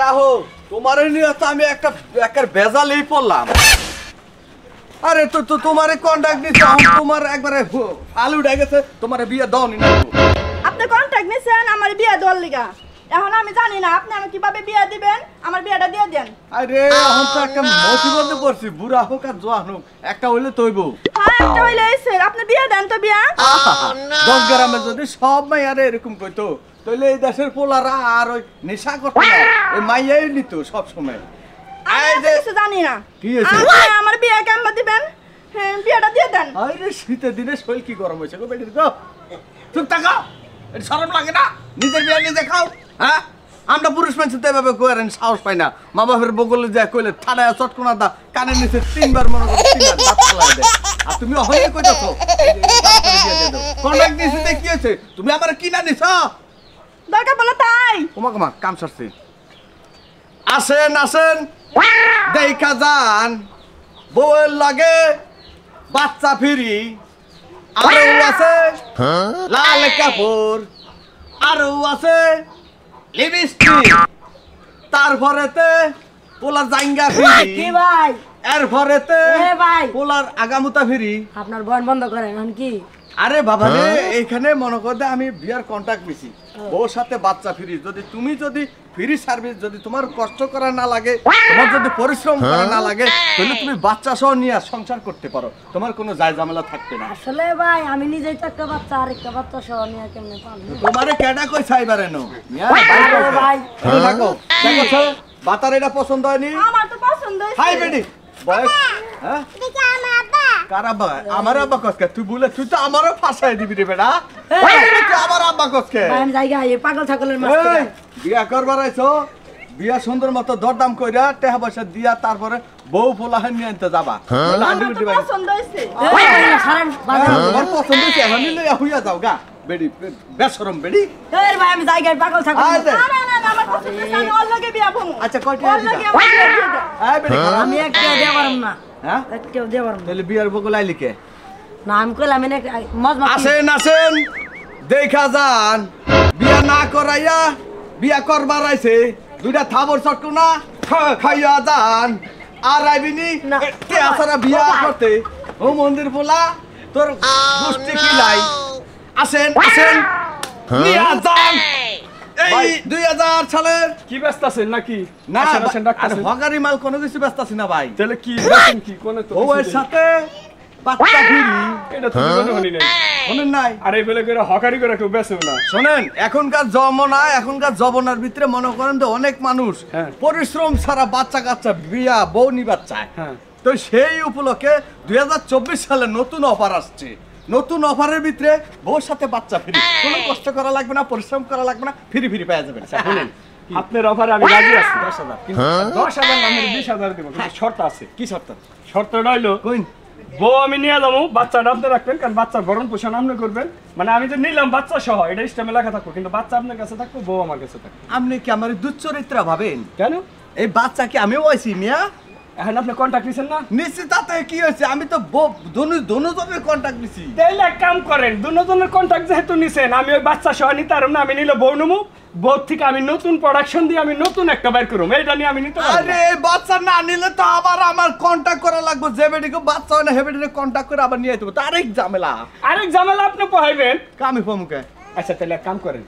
রাহো তোমার নিয়ে তো আমি একটা বেজালেই পড়লাম। আরে তো তোমারে কন্টাক্ট দিছি তোমার একবারে ফালু উঠে গেছে, তোমার বিয়ে দাওনি না। আপনি কন্টাক্ট নিছেন আমার বিয়ে দেওয়ার লিগা, এখন আমি জানি না আপনি আমাকে কিভাবে বিয়ে দিবেন, আমার বিয়েটা দিয়ে দেন। আরে এখন তো একটা মুসিবতে পড়ছি, বুড়া হোক আর জোয়ান হোক একটা হইলে তৈব। হ্যাঁ একটা হইলে এসে আপনি বিয়ে দেন তো বিয়া। 10 গ্রামে যদি সব মাইয়ারে এরকম কইতো তাহলে এই দেশের পোলারা আর ওই নেশা করতো না, এই মাইয়াই নিত সব সময়। কিছু জানি না কি হয়েছে? আমার বিয়ে কেমন দিবেন, বিয়েটা দিয়ে দেন। আরে শীতের দিনে শরীর কি গরম হয়েছে গো বেটির গো, চুপ থাকো, এটা শরম লাগে না? নিজের বিয়ে নিজে খাও। হ্যাঁ আমরা পুরুষ মানুষ তো এভাবে করেন সাহস পাই না, মা বাপের বগলে যায় কইলে ঠাড়ায় চটকোনা দা কানের নিচে 3বার মনে করে 3বার দাঁত ফালাই দেয়। আর তুমি অহনি কইতাছো কন্টাক্ট দিছিতে কি হয়েছে? তুমি আমার কিনা নিছো? দরকার বলে তাই ওমা কাম সারছে। আসেন আসেন দেখা যান, বউয়ের লাগে বাচ্চা ফিরি, আরো আছে লাল কাপড়, আরো আছে লিপস্টিক, তারপরেতে পোলার জাঙ্গা ফিরি, কি ভাই এরপরেতে এ ভাই পোলার আগামুতা ফিরি। আপনার বয়ান বন্ধ করেন এখন কি? আরে বাবা রে এইখানে মনে করতে আমি বিয়ার কন্টাক্ট দিছি, বউর সাথে বাচ্চা ফ্রি। তুমি যদি ফ্রি সার্ভিস যদি তোমার কষ্ট করা না লাগে, তোমার যদি পরিশ্রম করা না লাগে, তাহলে তুমি বাচ্চা সহ নিয়ে সংসার করতে পারো, তোমার কোনো যায় ঝামেলা থাকবে না। আসলে ভাই আমি নিজেই তো একটা বাচ্চা আর একটা বাচ্চা সহ নিয়ে কেমনে পারবো? তোমারে কেডা কই চাইবারে নো মিয়া ভাই থাকো দেখো বাতার এটা পছন্দ হয়নি? আমার তো পছন্দ হইছে। হাই বেডি বয়স হ্যাঁ কার আব্বা? আমার আব্বা কসকে তুই বলে তুই তো আমারও ফাঁসাই দিবি রে বেটা। তুই আমার আব্বা কসকে ভাই আমি জায়গা এই পাগল ছাগলের মাছ বিয়া করবার আইছো, বিয়া সুন্দর মতো দরদাম কইরা টাকা পয়সা দিয়া তারপরে বউ পোলাহান নিয়ে আনতে যাবা। আমার তো পছন্দ হইছে। সারান বাজার আমার পছন্দ হইছে, এখন লইয়া হইয়া যাও গা বেডি, বেশরম বেডি। এই ভাই আমি জায়গায় পাগল ছাগল না আমার পছন্দ হইছে, আমি ওর লগে বিয়া বমু। আচ্ছা কয়টা ওর লগে আমার বিয়া দিয়ে দাও। এই বেডি আমি একটা দিয়ে পারম না, হ্যাঁ একটা দিয়ে পারম না। তাহলে বিয়ার বগল আইলিকে না আমি কইলাম এনে মজ মাছ আসেন আসেন দেখা যান, বিয়া না করাইয়া বিয়া করবার আইছে, দুইটা থাবর চটকো না খাইয়া যান। আর আইবিনি কে আসারা বিয়া করতে ও মন্দির পোলা তোর গোষ্ঠী কি লাই। আসেন আসেন নিয়া যান। এই 2000 সালের কি ব্যস্ত আছেন নাকি? না আসেন ডাক্তার। হগারি মাল কোনো কিছু ব্যস্ত আছি না ভাই। তাহলে কি বেচেন কি কোনে তো? বউয়ের সাথে বাচ্চা ফিরি এটা তো জীবনে হনি নাই। শোনেন নাই? আরে বলে করে হকারি করে কেউ বেচেও না। শোনেন এখনকার জমানার ভিতরে মনে করেন তো অনেক মানুষ হ্যাঁ। পরিশ্রম ছাড়া বাচ্চা কাচ্চা বিয়া বউ নিবার চায়। হ্যাঁ। তো সেই উপলক্ষে 2024 সালে নতুন অফার আসছে। নতুন অফারের ভিতরে বউর সাথে বাচ্চা ফ্রি, কোনো কষ্ট করা লাগবে না, পরিশ্রম করা লাগবে না, ফ্রি ফ্রি পেয়ে যাবেন। শুনেন আপনার অফারে আমি রাজি আছি 10,000 কিন্তু 10,000 না আমি 20,000 দেব, কিন্তু শর্ত আছে। কি শর্ত? শর্তটা হইলো কইন বউ আমি নিয়ে যাবো, বাচ্চাটা আপনি রাখবেন, কারণ বাচ্চার ভরণ পোষণ আপনি করবেন। মানে আমি যে নিলাম বাচ্চা সহ এটা ইস্টেমে লেখা থাকবো, কিন্তু বাচ্চা আপনার কাছে থাকবো, বউ আমার কাছে থাকবে। আপনি কি আমার দুচ্চরিত্রা ভাবেন? কেন? এই বাচ্চা কি আমিও আইছি মিয়া? এখন আপনি কন্ট্যাক্ট নিছেন না? নিশ্চিত তাতে কি হয়েছে, আমি তো দনুজনের কন্ট্যাক্ট নিছি। তাইলে এক কাম করেন, দুজনের কন্ট্যাক্ট যেহেতু নিছেন, আমি ওই বাচ্চা সহ নিতে পারব না। আমি নিলে বউ নেবো, বউ থেকে আমি নতুন প্রোডাকশন দিয়ে আমি নতুন একটা বের করবো, এইটা নিয়ে আমি নিতে পারবো না। আরে বাচ্চা না নিলে তো আবার আমার কন্টাক্ট করা লাগবে, যে বেডিকে বাচ্চা হয় না হে বেডিকে কন্টাক্ট করে আবার নিয়ে যেতে হবে, তো আরেক ঝামেলা। আরেক ঝামেলা আপনি পোহাইবেন। কামি ফমুকে আচ্ছা তাহলে এক কাম করেন,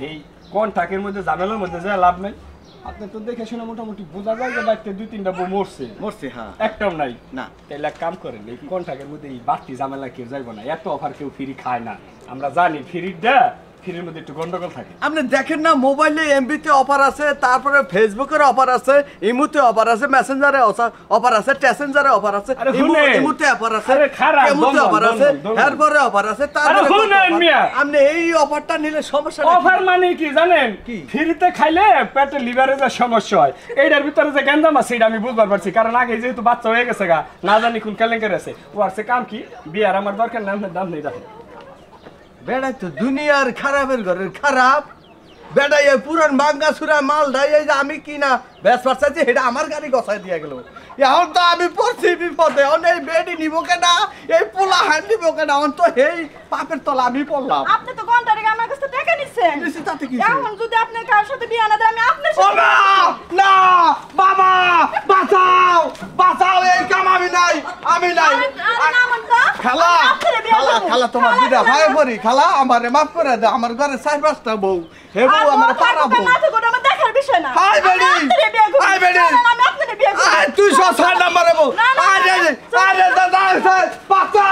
এই কন্ট্যাক্টের মধ্যে ঝামেলার মধ্যে যা লাভ নাই। আপনি তো দেখে শুনে মোটামুটি বোঝা যায় যে বাড়িতে 2-3টা বউ মরছে, হ্যাঁ একটাও নাই না। তাহলে এক কাম করেন, এই কন্ট্যাক্টের মধ্যে এই বাড়তি ঝামেলা কেউ যাইবো না। এত অফার কেউ ফ্রি খায় না, আমরা জানি ফ্রির মধ্যে একটু গন্ডগোল থাকে। আপনি দেখেন না মোবাইলে এমবিতে অফার আছে, তারপরে ফেসবুকের অফার আছে, ইমুতে অফার আছে, মেসেঞ্জারে অফার আছে, টেসেঞ্জারে অফার আছে, ইমুতে অফার আছে, ইমুতে অফার আছে, এরপরে অফার আছে, তারপরে আপনি এই অফারটা নিলে সমস্যা নেই। অফার মানে কি জানেন? কি? ফ্রিতে খাইলে পেটে লিভারের সমস্যা হয়, এইটার ভিতরে যে গেন্দাম আছে এটা আমি বুঝবার পারছি, কারণ আগে যেহেতু বাচ্চা হয়ে গেছে গা, না জানি কোন কেলেঙ্কার আছে, ও আছে কাম কি বিয়ার আমার দরকার না, দাম নেই দেখেন। বেড়াই তো দুনিয়ার খারাপের ঘরের খারাপ বেড়াই পুরান ভাঙ্গা সুরা মাল ঢাই যে আমি কিনা ব্যাস পারছি এটা আমার গাড়ি গছাই দিয়ে গেল। এখন তো আমি পড়ছি বিপদে, এখন এই বেডি নিব কেনা, এই পোলা হান নিব কেনা, এখন তো এই পাপের তলা আমি পড়লাম। আপনি তো ঘন্টারে আমার কাছে টাকা নিছেন, তাতে কি এখন যদি আপনি কার সাথে বিয়ে না দেন আমি আপনার সাথে না আমি নাই খালা খালা খালা তোমার দুইটা ভাই পরি খালা আমারে মাফ করে দে আমার ঘরে 4-5টা বউ হে বউ আমার পাড়া বউ দেখার বিষয় না হাই বেডি হাই বেডি আমি আপনারে বিয়ে করব তুই 6 নাম্বারে বউ আরে আরে দাদা বাচ্চা